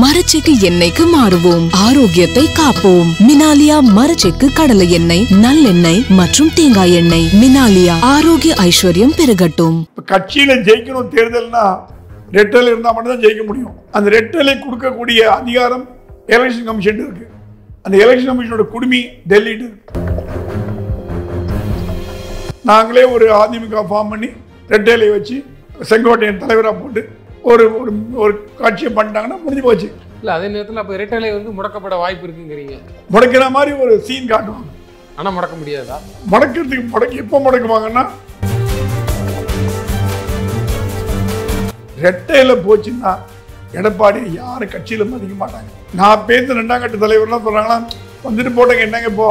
மரச்செக்கு எண்ணெய்க்கு மாறுவோம், ஆரோக்கியத்தை காப்போம். மினாலியா மரச்செக்கு கடலை எண்ணெய், நல்லெண்ணெய் மற்றும் தேங்காய் எண்ணெய். மினாலியா, ஆரோக்கிய ஐஸ்வர்யம் பெருகட்டும். கட்சியில ஜெயிக்கணும் தேர்தல்னா ரெட்டல் இருந்தா மட்டும் தான் ஜெயிக்க முடியும். அந்த ரெட்டலை கொடுக்கக்கூடிய அதிகாரம் எலெக்ஷன் கமிஷன் இருக்கு. அந்த எலெக்ஷன் கமிஷனோட குடுமி டெல்லி இருக்கு. நாங்களே ஒரு அதிமுக ஃபார்ம் பண்ணி ரெட்டலை வச்சு செங்கோட்டையன் தலைவராக போட்டு ஒரு ஒரு காட்சியை பண்ணிட்டாங்கன்னா முடிஞ்சு போச்சு. இல்லை, அதே நேரத்தில் அப்போ ரெட்டலை வந்து முடக்கப்பட வாய்ப்பு இருக்குங்கிறீங்க. முடக்கிற மாதிரி ஒரு சீன் காட்டுவாங்க. ஆனால் முடக்க முடியாதா? முடக்கிறதுக்கு எப்போ முடக்குவாங்கன்னா ரெட்டையில போச்சுன்னா எடப்பாடி யாரும் கட்சியில மதிக்க மாட்டாங்க. நான் பேச 2ஆம் கட்ட தலைவர்லாம் சொல்றாங்கன்னா வந்துட்டு போட்டங்க என்னங்க இப்போ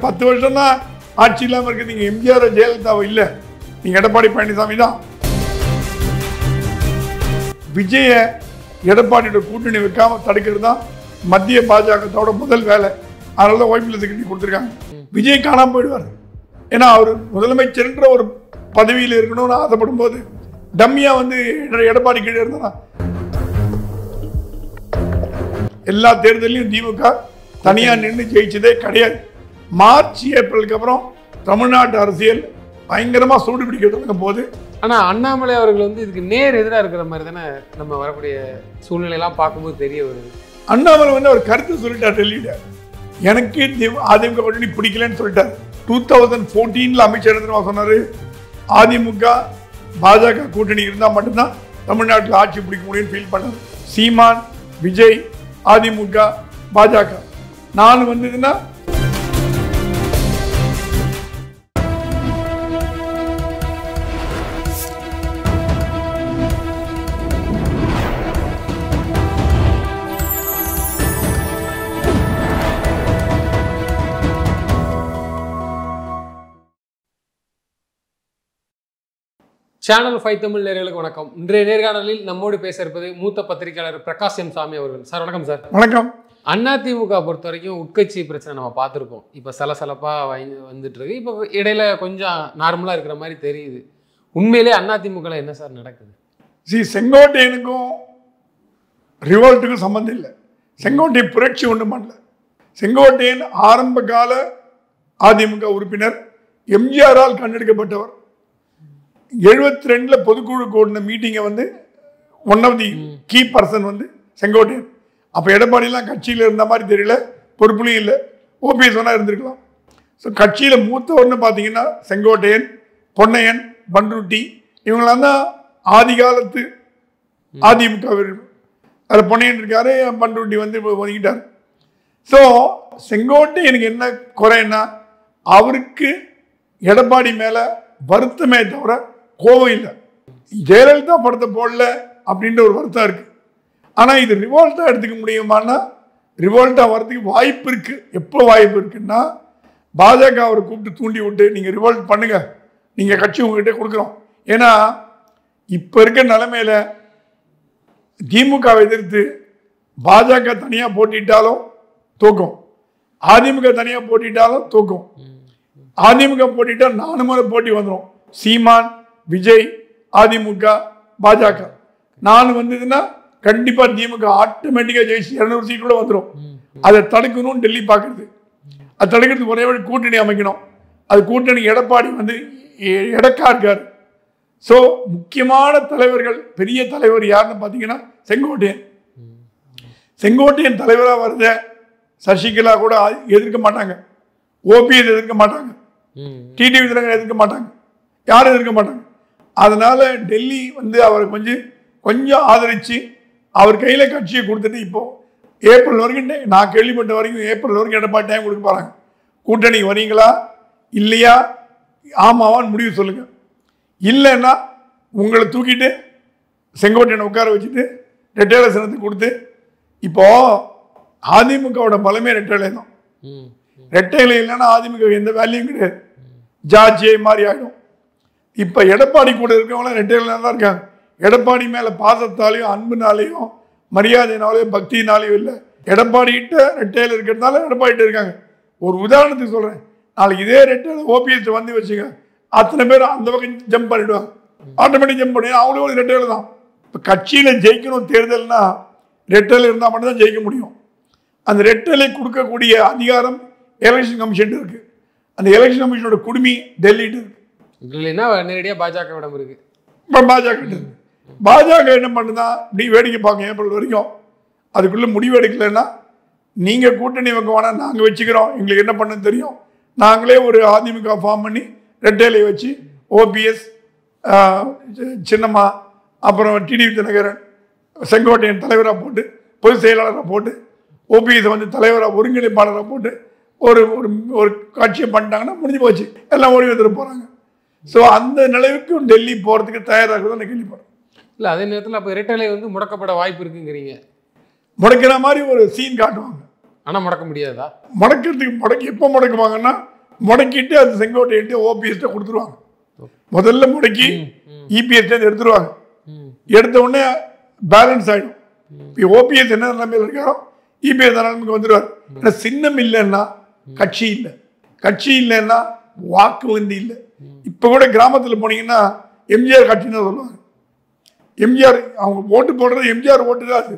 10 வருஷம் தான் ஆட்சி இல்லாமல் இருக்குது. நீங்க எம்ஜிஆர் ஜெயலலிதாவை இல்லை, நீங்க எடப்பாடி பழனிசாமி தான். விஜய எடப்பாடியோட கூட்டணி வைக்காம தடுக்கிறது தான் மத்திய பாஜகத்தோட முதல் வேலை. அதனால தான் ஓய்வு செக்ரட்டரி கொடுத்துருக்காங்க. விஜய் காணாம போயிடுவார். ஏன்னா அவர் முதலமைச்சர்ன்ற ஒரு பதவியில் இருக்கணும்னு ஆசைப்படும் போது டம்மியா வந்து எடப்பாடி கீழே இருந்தா எல்லா தேர்தலையும் திமுக தனியா நின்று ஜெயிச்சதே கிடையாது. மார்ச் ஏப்ரலுக்கு அப்புறம் தமிழ்நாட்டு அரசியல் பயங்கரமா சூடு பிடிக்க தொடங்க போது. ஆனால் அண்ணாமலை அவர்கள் வந்து இதுக்கு நேர் எதிராக இருக்கிற மாதிரி தானே நம்ம வரக்கூடிய சூழ்நிலையெல்லாம் பார்க்கும்போது தெரிய வருது. அண்ணாமலை வந்து அவர் கருத்து சொல்லிட்டார் டெல்லியில. எனக்கு அதிமுக கூட்டணி பிடிக்கலன்னு சொல்லிட்டார். 2014 அமைச்சர் சொன்னாரு, அதிமுக பாஜக கூட்டணி இருந்தா மட்டும்தான் தமிழ்நாட்டில் ஆட்சி பிடிக்க முடியும்னு ஃபீல் பண்ணார். சீமான், விஜய், அதிமுக, பாஜக 4 வந்ததுன்னா சேனல் 5 தமிழ் நேயர்களுக்கு வணக்கம். இன்றைய நேர்காணலில் நம்மோடு பேச இருப்பது மூத்த பத்திரிகையாளர் பிரகாஷ் எம் சாமி அவர்கள். சார் வணக்கம். சார் வணக்கம். அதிமுக பொறுத்த வரைக்கும் உட்கட்சி பிரச்சனை நம்ம பார்த்துருக்கோம். இப்போ சலசலப்பாக வந்துட்டு இருக்கு. இப்போ இடையில கொஞ்சம் நார்மலாக இருக்கிற மாதிரி தெரியுது. உண்மையிலே அதிமுகவில் என்ன சார் நடக்குது? செங்கோட்டையனுக்கும் ரிவோல்ட்டுக்கும் சம்மந்தம் இல்லை. செங்கோட்டையன் புரட்சி ஒன்றும் பண்ணல. செங்கோட்டையன் ஆரம்ப கால அதிமுக உறுப்பினர், எம்ஜிஆரால் கண்டெடுக்கப்பட்டவர். 72 பொதுக்குழு கூடின மீட்டிங்கை வந்து one of the key person வந்து செங்கோட்டையன். அப்போ எடப்பாடியெல்லாம் கட்சியில் இருந்த மாதிரி தெரியல, பொறுப்புலையும் இல்லை. ஓபிஎஸ் வேணா இருந்திருக்கலாம். ஸோ கட்சியில் மூத்தவர்னு பார்த்தீங்கன்னா செங்கோட்டையன், பொன்னையன், பண்ருட்டி, இவங்களாம் தான் ஆதி காலத்து அதிமுக. அதில் பொன்னையன் இருக்காரு, பண்ருட்டி வந்து ஒதுங்கிட்டார். ஸோ செங்கோட்டையனுக்கு என்ன குறைன்னா அவருக்கு எடப்பாடி மேலே வருத்தமே தவிர கோபம் இல்லை. ஜெயலலிதா படத்தை போடல அப்படின்ற ஒரு வருத்தம் இருக்கு. ஆனால் இது ரிவோல்ட்டா எடுத்துக்க முடியுமான்னா ரிவோல்ட்டா வரதுக்கு வாய்ப்பு இருக்கு. எப்போ வாய்ப்பு இருக்குன்னா பாஜக அவரை கூப்பிட்டு தூண்டி விட்டு நீங்க ரிவோல்ட் பண்ணுங்க, நீங்க கட்சி உங்ககிட்ட கொடுக்குறோம். ஏன்னா இப்ப இருக்க நிலைமையில திமுக எதிர்த்து பாஜக தனியா போட்டிட்டாலும் தூக்கும், அதிமுக தனியா போட்டிட்டாலும் தூக்கும். அதிமுக போட்டிட்டா 4 முறை போட்டி வந்துடும். சீமான், விஜய், அதிமுக, பாஜக 4 வந்ததுன்னா கண்டிப்பா திமுக ஆட்டோமேட்டிக்கா ஜெயிச்சு 200 சீட் கூட வந்துடும். அதை தடுக்கணும் டெல்லி பார்க்கறது. அது தடுக்கிறதுக்கு ஒரே வழி கூட்டணி அமைக்கணும். அது கூட்டணி எடப்பாடி வந்து எடக்கா இருக்காரு. ஸோ முக்கியமான தலைவர்கள், பெரிய தலைவர் யாருன்னு பார்த்தீங்கன்னா செங்கோட்டையன். செங்கோட்டையன் தலைவராக வருத சசிகலா கூட எதிர்க்க மாட்டாங்க, ஓபிஎஸ் எதிர்க்க மாட்டாங்க, டிடிவி தினகரன் எதிர்க்க மாட்டாங்க, யாரும் எதிர்க்க மாட்டாங்க. அதனால டெல்லி வந்து அவரை கொஞ்சம் ஆதரிச்சு அவர் கையில் கட்சியை கொடுத்துட்டு இப்போ ஏப்ரல் வரைக்கும், நான் கேள்விப்பட்ட வரைக்கும் ஏப்ரல் வரைக்கும் எடப்பாடி டைம் கொடுக்க போறாங்க. கூட்டணி வரீங்களா இல்லையா, ஆமாவான்னு முடிவு சொல்லுங்க. இல்லைன்னா உங்களை தூக்கிட்டு செங்கோட்டையனை உட்கார வச்சுட்டு ரெட்டையில சின்னத்தை கொடுத்து, இப்போ அதிமுகவோட பலமே ரெட்டையில தான். ரெட்டையில இல்லைன்னா அதிமுக எந்த வேலையும் கிடையாது, ஜார்ஜே மாதிரி ஆகிடும். இப்போ எடப்பாடி கூட இருக்கவங்களாம் ரெட்டையில தான் இருக்காங்க. எடப்பாடி மேலே பாசத்தாலையும் அன்புனாலையும் மரியாதைனாலையும் பக்தினாலையும் இல்லை, எடப்பாடிகிட்ட ரெட்டையில இருக்கிறதுனால எடப்பாடிகிட்ட இருக்காங்க. ஒரு உதாரணத்துக்கு சொல்கிறேன், நாளைக்கு இதே ரெட்டையில ஓபிஎஸ் வந்து வச்சுங்க, அத்தனை பேர் அந்த பக்கம் ஜம்ப் பண்ணிடுவாங்க, ஆட்டோமேட்டிக் ஜம்ப் பண்ணி அவங்களும் ஒரு ரெட்டையில தான். இப்போ கட்சியில் ஜெயிக்கணும் தேர்தல்னா ரெட்டலை இருந்தால் மட்டும்தான் ஜெயிக்க முடியும். அந்த ரெட்டலை கொடுக்கக்கூடிய அதிகாரம் எலெக்ஷன் கமிஷன் இருக்கு. அந்த எலெக்ஷன் கமிஷனோட குடுமி டெல்லிட்டு இருக்கு. இல்லைன்னா நேரடியாக பாஜகவிடம் இருக்கு. இப்போ பாஜக என்ன பண்ணுதா, இப்படி வேடிக்கை பார்க்க ஏப்ரல் வரைக்கும் அதுக்குள்ளே முடிவு எடுக்கலைன்னா நீங்கள் கூட்டணி வைக்க வேணாம், நாங்கள் வச்சுக்கிறோம், எங்களுக்கு என்ன பண்ணு தெரியும், நாங்களே ஒரு அதிமுக ஃபார்ம் பண்ணி ரெட்டையிலை வச்சு ஓபிஎஸ், சின்னம்மா, அப்புறம் டிடிவி தினகரன், செங்கோட்டையன் தலைவராக போட்டு, பொதுச் செயலாளராக போட்டு, ஓபிஎஸ் வந்து தலைவராக ஒருங்கிணைப்பாளராக போட்டு ஒரு ஒரு காட்சியை பண்ணிட்டாங்கன்னா முடிஞ்சு போச்சு, எல்லாம் ஓடி வந்துட்டு போகிறாங்க. ஸோ அந்த நிலைவுக்கு டெல்லி போகிறதுக்கு தயாராக நான் கேள்விப்படுறேன். இல்லை, அதே நேரத்தில் அப்போ ரெட்டலை வந்து முடக்கப்பட வாய்ப்பு இருக்குங்கிறீங்க. முடக்கிற மாதிரி ஒரு சீன் காட்டுவாங்க. ஆனால் முடக்க முடியாதா? முடக்கிறதுக்கு எப்போ முடக்குவாங்கன்னா, முடக்கிட்டு அது செங்கோட்டையிட்டு ஓபிஎஸ்ட்டை கொடுத்துருவாங்க. முதல்ல முடக்கி இபிஎஸ்ட்டை எடுத்துருவாங்க. எடுத்த உடனே பேலன்ஸ் ஆகிடும். இப்போ ஓபிஎஸ் என்ன நிலைமையில் இருக்காரோ இபிஎஸ் நிலைமைக்கு வந்துடுவார். ஏன்னா சின்னம் இல்லைன்னா கட்சி இல்லை, கட்சி இல்லைன்னா வாக்கு வந்து இல்லை. இப்போ கூட கிராமத்தில் போனீங்கன்னா எம்ஜிஆர் கட்சின்னு தான் சொல்லுவாங்க. எம்ஜிஆர் அவங்க ஓட்டு போடுறது எம்ஜிஆர் ஓட்டு தான். அது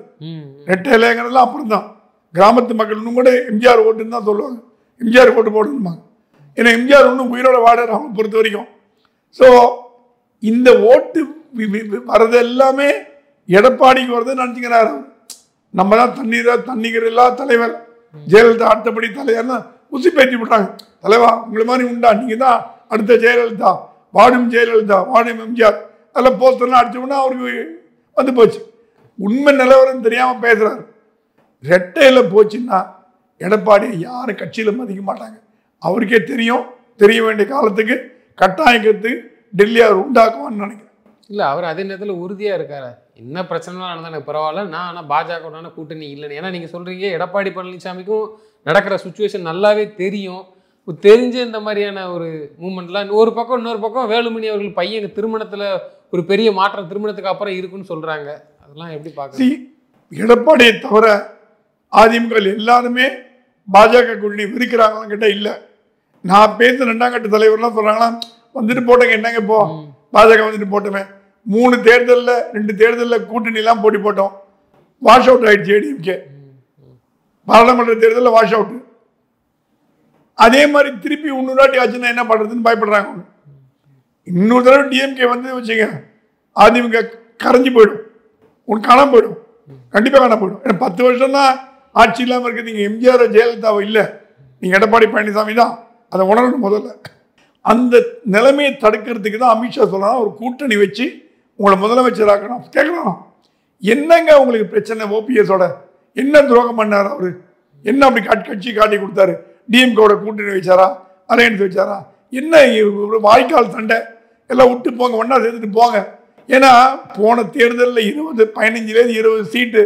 ரெட்டையிலைங்கிறதுலாம் அப்புறம் தான். கிராமத்து மக்கள் இன்னும் கூட எம்ஜிஆர் ஓட்டுன்னு தான் சொல்லுவாங்க. எம்ஜிஆர் ஓட்டு போடணுமாங்க. ஏன்னா எம்ஜிஆர் ஒன்றும் உயிரோட வாடகை அவங்க பொறுத்த வரைக்கும். ஸோ இந்த ஓட்டு வர்றது எல்லாமே எடப்பாடிக்கு வருதுன்னு நினச்சிக்கிறாரு. நம்ம தான் தண்ணீர் இல்லா தலைவர், ஜெயலலிதா அடுத்தபடி தலைவர்னா உசி பேட்டி விட்டாங்க. தலைவா உங்களை மாதிரி உண்டா, நீங்கள் தான் அடுத்த ஜெயலலிதா, வாடும் ஜெயலலிதா, வாடும் எம்ஜிஆர், அதெல்லாம் போஸ்டர்லாம் அடிச்சோம்னா அவருக்கு வந்து போச்சு. உண்மை நிலவரம் தெரியாமல் பேசுகிறாரு. ரெட்டையில் போச்சுன்னா எடப்பாடியை யாரும் கட்சியில் மதிக்க மாட்டாங்க. அவருக்கே தெரியும். தெரிய வேண்டிய காலத்துக்கு கட்டாயத்துக்கு டெல்லி அவர் உண்டாக்குவான்னு நினைக்கிறேன். இல்லை, அவர் அதே நேரத்தில் உறுதியாக இருக்காரு. என்ன பிரச்சனைலாம் நடந்தால் எனக்கு பரவாயில்ல, நான் ஆனால் பாஜகவுடான கூட்டணி இல்லைன்னு. ஏன்னா நீங்கள் சொல்கிறீங்க எடப்பாடி பழனிசாமிக்கும் நடக்கிற சுச்சுவேஷன் நல்லாவே தெரியும். தெரிஞ்ச இந்த மாதிரியான ஒரு மூமெண்ட்லாம் ஒரு பக்கம், இன்னொரு பக்கம் வேலுமணி அவர்கள் பையன் திருமணத்தில் ஒரு பெரிய மாற்றம் திருமணத்துக்கு அப்புறம் இருக்குன்னு சொல்கிறாங்க. அதெல்லாம் எப்படி பார்க்க? எடப்பாடியை தவிர அதிமுக எல்லாருமே பாஜக கூட்டணி விரிக்கிறாங்களான்னு கேட்டால் இல்லை. நான் பேச 2ஆம் கட்ட தலைவர்லாம் சொல்கிறாங்களா, வந்துட்டு போட்டேங்க, என்னங்க இப்போ பாஜக வந்துட்டு போட்டோமே, 3 தேர்தலில் 2 தேர்தலில் கூட்டணிலாம் போட்டி போட்டோம், வாஷ் அவுட் ஆகிடுச்சு ஏடிஎம்கே. பாராளுமன்ற தேர்தலில் வாஷ் அவுட்டு. அதே மாதிரி திருப்பி 300 வாட்டி ஆச்சுன்னா என்ன பண்ணுறதுன்னு பயப்படுறாங்க. இன்னொரு தடவை டிஎம்கே வந்து வச்சுங்க, அதிமுக கரைஞ்சி போயிடும், உனக்கு காணாம போயிடும், கண்டிப்பாக காணாம போயிடும். ஏன்னா 10 வருஷம் தான் ஆட்சி இல்லாமல் இருக்குது. நீங்கள் எம்ஜிஆர் ஜெயலலிதாவை இல்லை, நீங்கள் எடப்பாடி பழனிசாமி தான். அதை உணரணும் முதல்ல. அந்த நிலைமையை தடுக்கிறதுக்கு தான் அமித்ஷா சொல்லலாம் ஒரு கூட்டணி வச்சு உங்களை முதலமைச்சராக்கணும். கேட்கலாம், என்னங்க உங்களுக்கு பிரச்சனை? ஓபிஎஸோட என்ன துரோகம் பண்ணார் அவரு? என்ன அப்படி கட்சி காட்டி கொடுத்தாரு? டிஎம்கேவோட கூட்டணி வச்சாரா, அலையன்ஸ் வச்சாரா? என்ன ஒரு வாய்க்கால் சண்டை? எல்லாம் விட்டு போங்க, ஒன்றா சேர்த்துட்டு போங்க. ஏன்னா போன தேர்தலில் 15-20 சீட்டு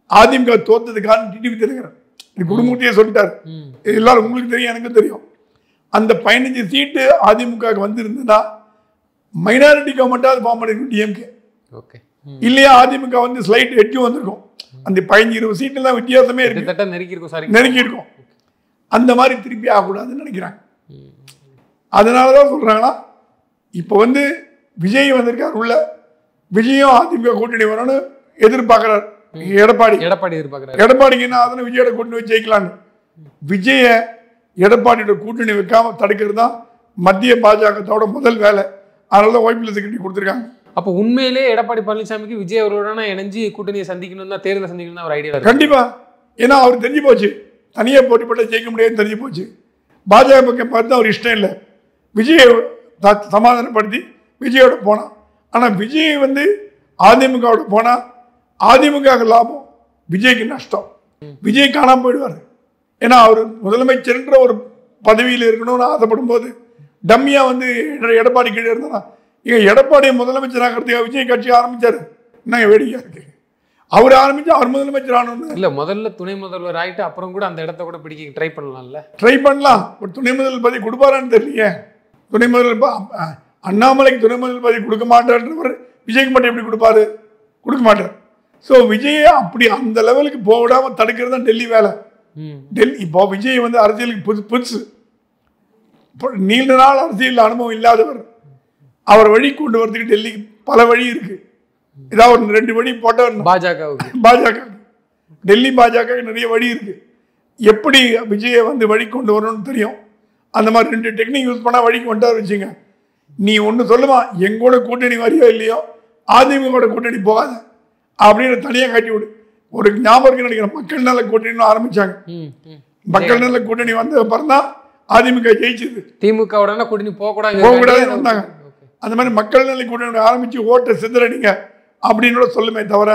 அதிமுக தோத்ததுக்கான டிடிவி தினகரன் குடும்பத்தையே சொல்லிட்டாரு. எல்லாரும் உங்களுக்கு தெரியும், எனக்கு தெரியும். அந்த 15 சீட்டு அதிமுக வந்திருந்ததுன்னா மைனாரிட்டி கவர்மெண்ட்டாக ஃபார்ம் பண்ணிருக்கும் டிஎம்கே. இல்லையா அதிமுக வந்து ஸ்லைட் எட்டும் வந்திருக்கும். அந்த 15-20 சீட்டுலாம் வித்தியாசமே இருக்கு, நெருக்கி இருக்கும். அந்த மாதிரி திருப்பி ஆகக்கூடாதுன்னு நினைக்கிறாங்க. அதனால தான் சொல்கிறாங்கன்னா, இப்போ வந்து விஜய் வந்திருக்கார் உள்ள, விஜயும் அதிமுக கூட்டணி வரணும்னு எதிர்பார்க்குறாரு எடப்பாடி. எடப்பாடிக்கு என்ன அதனை விஜயோட கூட்டணி வச்சு ஜெயிக்கலான்னு. விஜய எடப்பாடியோட கூட்டணி வைக்காம தடுக்கிறது தான் மத்திய பாஜகத்தோட முதல் வேலை. அதனால தான் OPL செக்ரட்டரி கொடுத்துருக்காங்க. அப்போ உண்மையிலே எடப்பாடி பழனிசாமிக்கு விஜய் அவரோட இணைஞ்சு கூட்டணியை சந்திக்கணும் தான், தேர்தலை சந்திக்கணும் தான் ஒரு ஐடியா கண்டிப்பா. ஏன்னா அவர் தெரிஞ்சு போச்சு, தனியாக போட்டி போட்டு ஜெயிக்க முடியாதுன்னு தெரிஞ்சு போச்சு. பாஜக பக்கம் பார்த்து அவர் இஷ்டம் இல்லை. விஜயை சமாதானப்படுத்தி விஜயோட போனான். ஆனால் விஜய் வந்து அதிமுகவோட போனால் அதிமுக லாபம், விஜய்க்கு நஷ்டம். விஜய் காணாமல் போயிடுவார். ஏன்னா அவர் முதலமைச்சர்ன்ற ஒரு பதவியில் இருக்கணும்னு ஆசைப்படும் போது டம்மியாக வந்து எடப்பாடி கீழே இருந்தா, இங்கே எடப்பாடியை முதலமைச்சராகிறதுக்காக விஜய் கட்சி ஆரம்பித்தார். என்னங்க வேடிக்கையாக இருக்கு. அவர் ஆரம்பிச்சு அவர் முதலமைச்சர் ஆனோன்னு இல்லை, முதல்ல துணை முதல்வர் ஆகிட்டு அப்புறம் கூட அந்த இடத்த கூட பிடிக்க ட்ரை பண்ணலாம்ல. ட்ரை பண்ணலாம். ஒரு துணை முதல்வர் பதவி கொடுப்பாரான்னு தெரியலையே. துணை முதல்வர் அண்ணாமலைக்கு துணை முதல்வர் பதவி கொடுக்க மாட்டார்ன்றவர் விஜய்க்கு மட்டும் எப்படி கொடுப்பாரு? கொடுக்க மாட்டார். ஸோ விஜயை அப்படி அந்த லெவலுக்கு போடாமல் தடுக்கிறது தான் டெல்லி வேலை. டெல்லி இப்போ விஜய் வந்து அரசியலுக்கு புதுசு, நீண்ட நாள் அரசியல் அனுபவம் இல்லாதவர். அவர் வழி கொண்டு வரதுக்கு டெல்லிக்கு பல வழி இருக்கு. ஏதாவது ஒரு 2 வழி போட்ட பாஜக டெல்லி பாஜக நிறைய வழி இருக்குது. எப்படி விஜயை வந்து வழி கொண்டு வரணும்னு தெரியும். அந்த மாதிரி 2 டெக்னிக் யூஸ் பண்ணால் வழிக்கு வந்துட்டார் வச்சுங்க. நீ ஒன்று சொல்லுவான், எங்கூட கூட்டணி வரியோ இல்லையோ அதிமுக கூட்டணி போகாத அப்படின்னு தனியாக காட்டி விடு. ஒரு ஞாபகம் நினைக்கிறேன், மக்கள் நல கூட்டணின்னு ஆரம்பிச்சாங்க. மக்கள் நல கூட்டணி வந்த அப்புறம் தான் அதிமுக ஜெயிச்சது. திமுக கூட்டணி போகக்கூடாது வந்தாங்க. அந்த மாதிரி மக்கள் நல கூட்டணி ஆரம்பிச்சு ஓட்டை சிதறடிங்க அப்படின்னு சொல்லுமே தவிர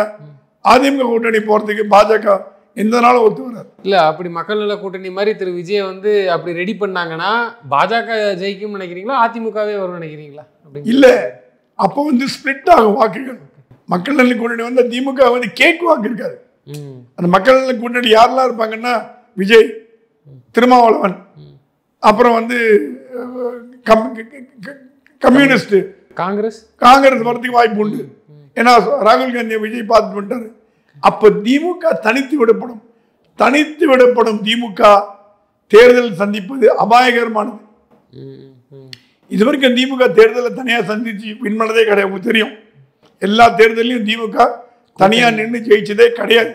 அதிமுக கூட்டணி போறதுக்கு பாஜக எந்த நாளும் ஒத்து வராது. இல்ல அப்படி மக்கள் நல கூட்டணி மாதிரி திரு விஜய் வந்து அப்படி ரெடி பண்ணாங்கன்னா பாஜக ஜெயிக்கும் நினைக்கிறீங்களா, அதிமுகவே வரும் நினைக்கிறீங்களா? இல்ல, அப்போ வந்து ஸ்பிளிட் ஆகும் வாக்குகள். மக்கள் நல கூட்டணி வந்து திமுக வந்து கேக் வாக்கு இருக்காது. அந்த மக்கள் நல கூட்டணி யாரெல்லாம் இருப்பாங்கன்னா விஜய், திருமாவளவன், அப்புறம் வந்து கம்யூனிஸ்ட், காங்கிரஸ் வரதுக்கு வாய்ப்பு உண்டு. ஏன்னா ராகுல் காந்தியை விஜய் பார்த்துட்டு வந்துட்டாரு. அப்ப திமுக தனித்து விடப்படும் திமுக தேர்தல் சந்திப்பது அபாயகரமானது. இதுவரைக்கும் திமுக தேர்தலை தனியாக சந்திச்சு வின் பண்ணதே கிடையாது. உங்களுக்கு தெரியும், எல்லா தேர்தலையும் திமுக தனியாக நின்று ஜெயிச்சதே கிடையாது.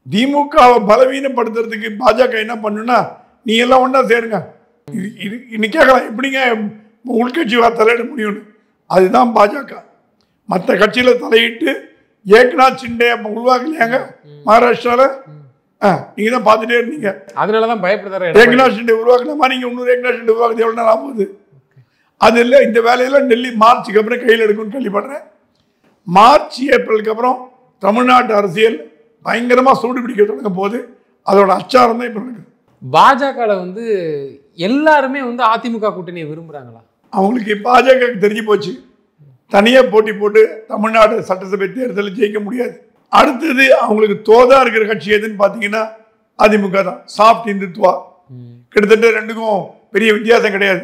திமுகவை பலவீனப்படுத்துறதுக்கு பாஜக என்ன பண்ணுன்னா, நீ எல்லாம் ஒன்றா சேருங்க. இன்னைக்கு கேட்கலாம், எப்படிங்க உள்கட்சி தலையிட முடியும்னு. அதுதான் பாஜக. மற்ற கட்சியில் தலையிட்டு ஏக்நாத் ஷிண்டே அப்போ உருவாக்கலையாங்க மகாராஷ்டிராவில். நீங்க தான் பார்த்துட்டே இருந்தீங்க. அதனாலதான் பயப்படுறாரு. ஏக்நாத் ஷிண்டே உருவாக்குன மாதிரி நீங்க இன்னொரு ஏக்நாத் ஷிண்டே உருவாக்குறது எவ்வளோ நேரம் ஆகுது? அது இல்லை, இந்த வேலையெல்லாம் டெல்லி மார்ச்சுக்கு அப்புறம் கையில் எடுக்கும்னு கேள்விப்படுறேன். மார்ச் ஏப்ரலுக்கு அப்புறம் தமிழ்நாட்டு அரசியல் பயங்கரமாக சூடு பிடிக்க தொடங்க போது அதோட அச்சாரம் தான் இப்போ இருக்குது. பாஜகவில் வந்து எல்லாருமே வந்து அதிமுக கூட்டணியை விரும்புகிறாங்களா? அவங்களுக்கு பாஜக தெரிஞ்சு போச்சு, தனியாக போட்டி போட்டு தமிழ்நாடு சட்டசபை தேர்தலில் ஜெயிக்க முடியாது. அடுத்தது அவங்களுக்கு தோதா இருக்கிற கட்சி எதுன்னு பார்த்தீங்கன்னா அதிமுக தான். சாஃப்ட் இந்துத்துவா, கிட்டத்தட்ட ரெண்டுக்கும் பெரிய வித்தியாசம் கிடையாது.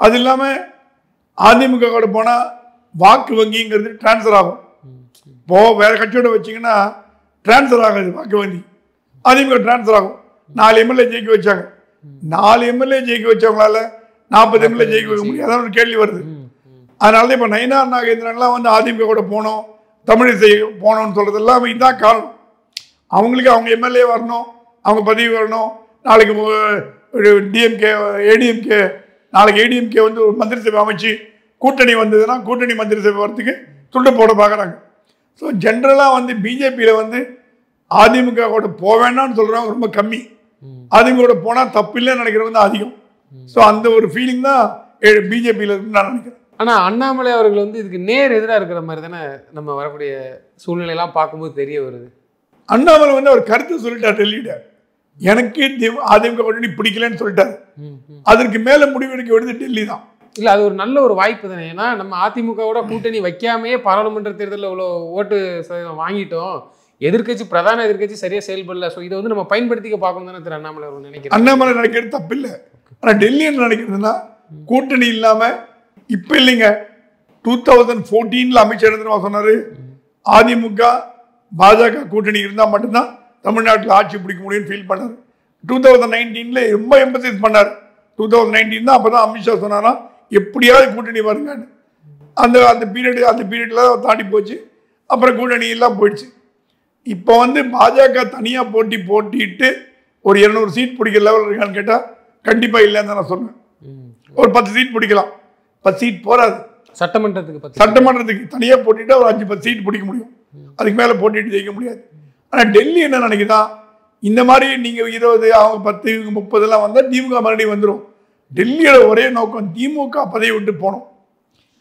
அது இல்லாமல் அதிமுக கூட போனால் வாக்கு வங்கிங்கிறது டிரான்ஸ்ஃபர் ஆகும். இப்போ வேற கட்சியோட வச்சிங்கன்னா டிரான்ஸ்ஃபர் ஆகாது வாக்கு வங்கி. அதிமுக டிரான்ஸ்ஃபர் ஆகும். 4 எம்எல்ஏ ஜெயிக்க வச்சாங்க. 4 எம்எல்ஏ ஜெயிக்க வச்சவங்களால 40 எம்எல்ஏ ஜெயிக்க வைக்க முடியாது ஒரு கேள்வி வருது. அதனால தான் இப்போ நயினார் நாகேந்திரன்லாம் வந்து அதிமுக கூட போனோம், தமிழிசை போனோம்னு சொல்கிறதெல்லாம் இதுதான் காரணம். அவங்களுக்கு அவங்க எம்எல்ஏ வரணும், அவங்க பதவி வரணும். நாளைக்கு டிஎம்கே ஏடிஎம்கே, நாளைக்கு ஏடிஎம்கே வந்து ஒரு மந்திரி சபை அமைச்சு கூட்டணி வந்ததுன்னா கூட்டணி மந்திரி சபை வரத்துக்கு துண்டு போட பார்க்குறாங்க. ஸோ ஜென்ரலாக வந்து பிஜேபியில் வந்து அதிமுக கூட போவேண்டான்னு சொல்கிறவங்க ரொம்ப கம்மி. அதிமுக கூட போனால் தப்பு இல்லைன்னு நினைக்கிறவங்க தான் அதிகம். ஸோ அந்த ஒரு ஃபீலிங் தான் பிஜேபியில் இருக்குன்னு நான் நினைக்கிறேன். ஆனால் அண்ணாமலை அவர்கள் வந்து இதுக்கு நேர் எதிராக இருக்கிற மாதிரி தானே நம்ம வரக்கூடிய சூழ்நிலையெல்லாம் பார்க்கும்போது தெரிய வருது. அண்ணாமலை வந்து அவர் கருத்தை சொல்லிட்டார் டெல்லியில, எனக்கு அதிமுக கூட்டணி பிடிக்கலன்னு சொல்லிட்டாரு. அதற்கு மேலே முடிவெடுக்க வேண்டியது டெல்லி தான். இல்லை, அது ஒரு நல்ல ஒரு வாய்ப்பு தானே. ஏன்னா நம்ம அதிமுகவோட கூட்டணி வைக்காமையே பாராளுமன்ற தேர்தலில் இவ்வளோ ஓட்டு வாங்கிட்டோம், பிரதான எதிர்கட்சி சரியாக செயல்படல. ஸோ இதை வந்து நம்ம பயன்படுத்திக்க பார்க்கணும் தானே திரு அண்ணாமலை அவர் நினைக்கிறேன். அண்ணாமலை நினைக்கிறது தப்பு இல்லை. ஆனால் டெல்லி என்ன நினைக்கிறதுனா, கூட்டணி இல்லாமல் இப்போ இல்லைங்க, 2014 அமைச்சர் சொன்னாரு அதிமுக பாஜக கூட்டணி இருந்தால் மட்டும்தான் தமிழ்நாட்டில் ஆட்சி பிடிக்க முடியும்னு ஃபீல் பண்ணார். 2019 ரொம்ப எம்பசைஸ் பண்ணார். 2019 தான் அப்போ தான் அமித்ஷா சொன்னாராம் எப்படியாவது கூட்டணி வருங்கன்னு. அந்த பீரியடில் தாண்டி போச்சு. அப்புறம் கூட்டணி எல்லாம் போயிடுச்சு. இப்போ வந்து பாஜக தனியாக போட்டிட்டு ஒரு 200 சீட் பிடிக்கிற லெவலில் இருக்கான்னு கேட்டால் கண்டிப்பாக இல்லைன்னு தான் நான் சொல்லுவேன். ஒரு 10 சீட் பிடிக்கலாம், 10 சீட் போராது. சட்டமன்றத்துக்கு தனியாக போட்டிட்டு ஒரு 5-10 சீட் பிடிக்க முடியும், அதுக்கு மேலே போட்டிட்டு ஜெயிக்க முடியாது. ஆனால் டெல்லி என்ன நினைக்குதான், இந்த மாதிரி நீங்கள் 20 அவங்க 10 30 வந்தால் திமுக மறுபடியும் வந்துடும். டெல்லியோட ஒரே நோக்கம் திமுக பதவி விட்டு போகணும்.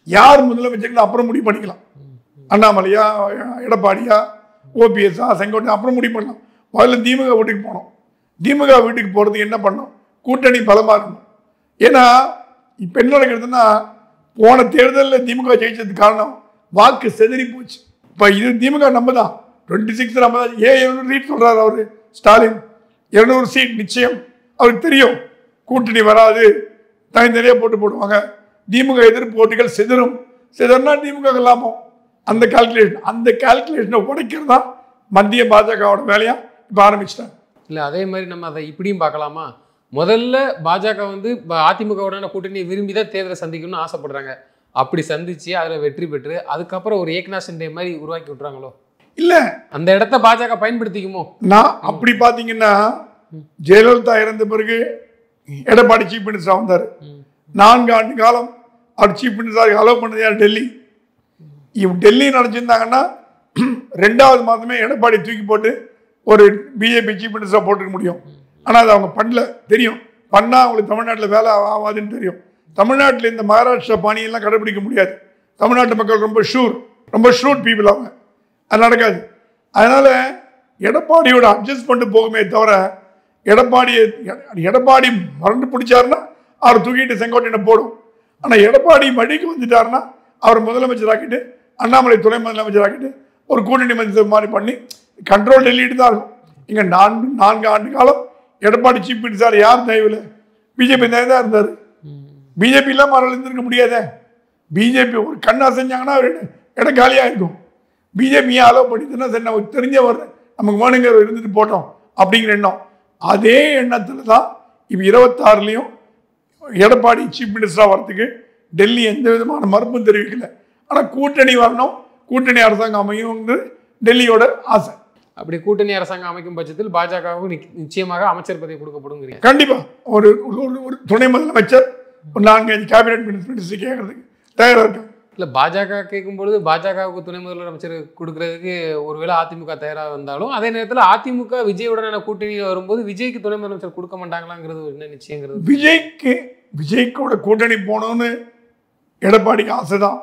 யார் முதலமைச்சர்கள் அப்புறம் முடிவு பண்ணிக்கலாம், அண்ணாமலையா எடப்பாடியா ஓபிஎஸ்ஸா செங்கோட்டையா அப்புறம் முடிவு பண்ணலாம். முதல்ல திமுக வீட்டுக்கு போகணும். திமுக வீட்டுக்கு போகிறதுக்கு என்ன பண்ணணும், கூட்டணி பலமாக இருக்கணும். ஏன்னா இப்போ என்ன நடக்கிறதுனா, போன தேர்தலில் திமுக ஜெயிச்சதுக்கு காரணம் வாக்கு செதறி போச்சு. இப்போ இது திமுக நம்ம தான் 26 நம்ம தான். 200 சீட் சொல்கிறார் அவர் ஸ்டாலின். 200 சீட் நிச்சயம். அவருக்கு தெரியும் கூட்டணி வராது, தனித்தனியாக போடுவாங்க. திமுக எதிர்ப்பு போட்டிகள் சிதறுனா திமுக லாபம். அந்த கால்குலேஷனை உடைக்கிறது தான் மத்திய பாஜகவோட வேலையா இப்போ ஆரம்பிச்சிட்டாங்க. இல்லை, அதே மாதிரி நம்ம அதை இப்படியும் பார்க்கலாமா, முதல்ல பாஜக வந்து அதிமுகவுடான கூட்டணியை விரும்பி தான் தேர்தலை சந்திக்கணும்னு ஆசைப்படுறாங்க. அப்படி சந்திச்சு அதில் வெற்றி பெற்று அதுக்கப்புறம் ஒரு ஏக்நாத் ஷிண்டே மாதிரி உருவாக்கி விட்டுறாங்களோ? இல்ல அந்த இடத்த பாஜக பயன்படுத்திக்குமோ? நான் அப்படி பாத்தீங்கன்னா ஜெயலலிதா இறந்த பிறகு எடப்பாடி சீஃப் மினிஸ்டர் வந்தார். 4 ஆண்டு காலம் அவர் சீஃப் மினிஸ்டர் அலோவ் பண்ணது யார்? டெல்லி. டெல்லி நினைச்சிருந்தாங்கன்னா 2வது மாதமே எடப்பாடி தூக்கி போட்டு ஒரு பிஜேபி சீஃப் மினிஸ்டர் போட்டுக்க முடியும். ஆனால் அது அவங்க பண்ணல. தெரியும் பண்ணால் அவங்களுக்கு தமிழ்நாட்டில் வேலை ஆகாதுன்னு தெரியும். தமிழ்நாட்டில் இந்த மகாராஷ்டிரா பாணியெல்லாம் கடைபிடிக்க முடியாது. தமிழ்நாட்டு மக்கள் ரொம்ப ஷூட் பீப்புள் அவங்க. அது நடக்காது. அதனால எடப்பாடியோட அட்ஜஸ்ட் பண்ணிட்டு போகுமே தவிர எடப்பாடி மறந்து பிடிச்சாருன்னா அவர் தூக்கிட்டு செங்கோட்டையின போடும். ஆனால் எடப்பாடி மடிக்கு வந்துட்டாருன்னா அவர் முதலமைச்சர் ஆக்கிட்டு அண்ணாமலை துணை முதலமைச்சர் ஆக்கிட்டு ஒரு கூட்டணி மந்திரி மாதிரி பண்ணி கண்ட்ரோல் டெல்லிட்டு தான் இருக்கும். இங்கே 4 ஆண்டு காலம் எடப்பாடி சீஃப் மினிஸ்டர் யார் தயவில்? பிஜேபி தான் இருந்தார். பிஜேபி இல்லாமல் அவர்கள் இருந்திருக்க முடியாதே. பிஜேபி ஒரு கண்ணா செஞ்சாங்கன்னா இடம் காலியாக இருக்கும். பிஜேபி ஏன் அலோவ் பண்ணிட்டுன்னா சரி நமக்கு தெரிஞ்ச வர்ற நமக்கு வேணுங்கிற இருந்துட்டு போட்டோம் அப்படிங்கிற எண்ணம். அதே எண்ணத்தில் தான் இப்போ 26லையும் எடப்பாடி சீஃப் மினிஸ்டராக வரத்துக்கு டெல்லி எந்த விதமான மறுப்பும் தெரிவிக்கல. ஆனால் கூட்டணி வரணும், கூட்டணி அரசாங்கம் அமையும்னு டெல்லியோட ஆசை. அப்படி கூட்டணி அரசாங்கம் அமைக்கும் பட்சத்தில் பாஜகவுக்கு நிச்சயமாக அமைச்சர் பதவி கொடுக்கப்படுங்க. கண்டிப்பா ஒரு துணை முதலமைச்சர் ஒரு 4-5 கேபினெட் மினிஸ்டர் கேட்கறதுக்கு தயாராக இருக்காங்க. இல்லை பாஜக கேட்கும்பொழுது பாஜகவுக்கு துணை முதலமைச்சர் கொடுக்கறதுக்கு ஒருவேளை அதிமுக தயாராக வந்தாலும் அதே நேரத்தில் அதிமுக விஜயுடனான கூட்டணி வரும்போது விஜய்க்கு துணை முதலமைச்சர் கொடுக்க மாட்டாங்களாங்கிறது என்ன நிச்சயங்கிறது? விஜய்க்கோட கூட்டணி போனோன்னு எடப்பாடிக்கு ஆசைதான்.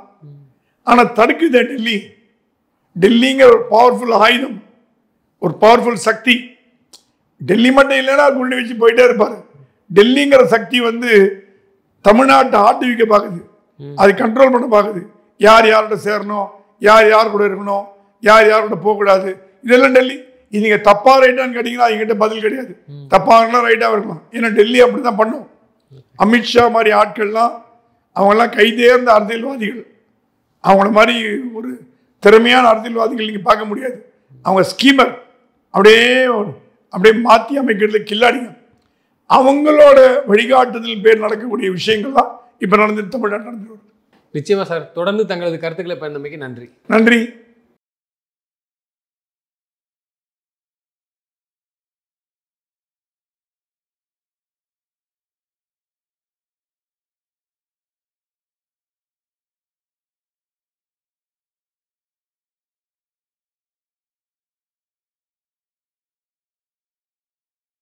ஆனால் தடுக்குதே டெல்லிங்கிற ஒரு பவர்ஃபுல் ஆயுதம், ஒரு பவர்ஃபுல் சக்தி. டெல்லி மட்டும் இல்லைன்னா கூட்டணி வச்சு போயிட்டே இருப்பாரு. டெல்லிங்கிற சக்தி தமிழ்நாட்டை ஆட்டுவிக்க பார்க்குது, அது கண்ட்ரோல் பண்ண பார்க்குது. யார் யாரோட சேரணும், யார் கூட இருக்கணும், யாரோட போகக்கூடாது, இதெல்லாம் டெல்லி. இது நீங்கள் தப்பா ரைட்டான்னு கேட்டீங்கன்னா எங்கிட்ட பதில் கிடையாது. தப்பாகலாம் ரைட்டாக இருக்கலாம். ஏன்னா டெல்லி அப்படி தான் பண்ணும். அமித்ஷா மாதிரி ஆட்கள்லாம் அவங்கெல்லாம் கைதேர்ந்த அரசியல்வாதிகள். அவங்கள மாதிரி ஒரு திறமையான அரசியல்வாதிகள் நீங்கள் பார்க்க முடியாது. அவங்க ஸ்கீமர், அப்படியே மாற்றி அமைக்கிறதுல கில்லாடிங்க. அவங்களோட வழிகாட்டுதல் பேர் நடக்கக்கூடிய விஷயங்கள் தான் இப்போ நடந்துட்டு தமிழ்நாடு நடந்துட்டு வருது. நிச்சயமா சார், தொடர்ந்து தங்களது கருத்துக்களை பயந்தமைக்கு நன்றி. நன்றி.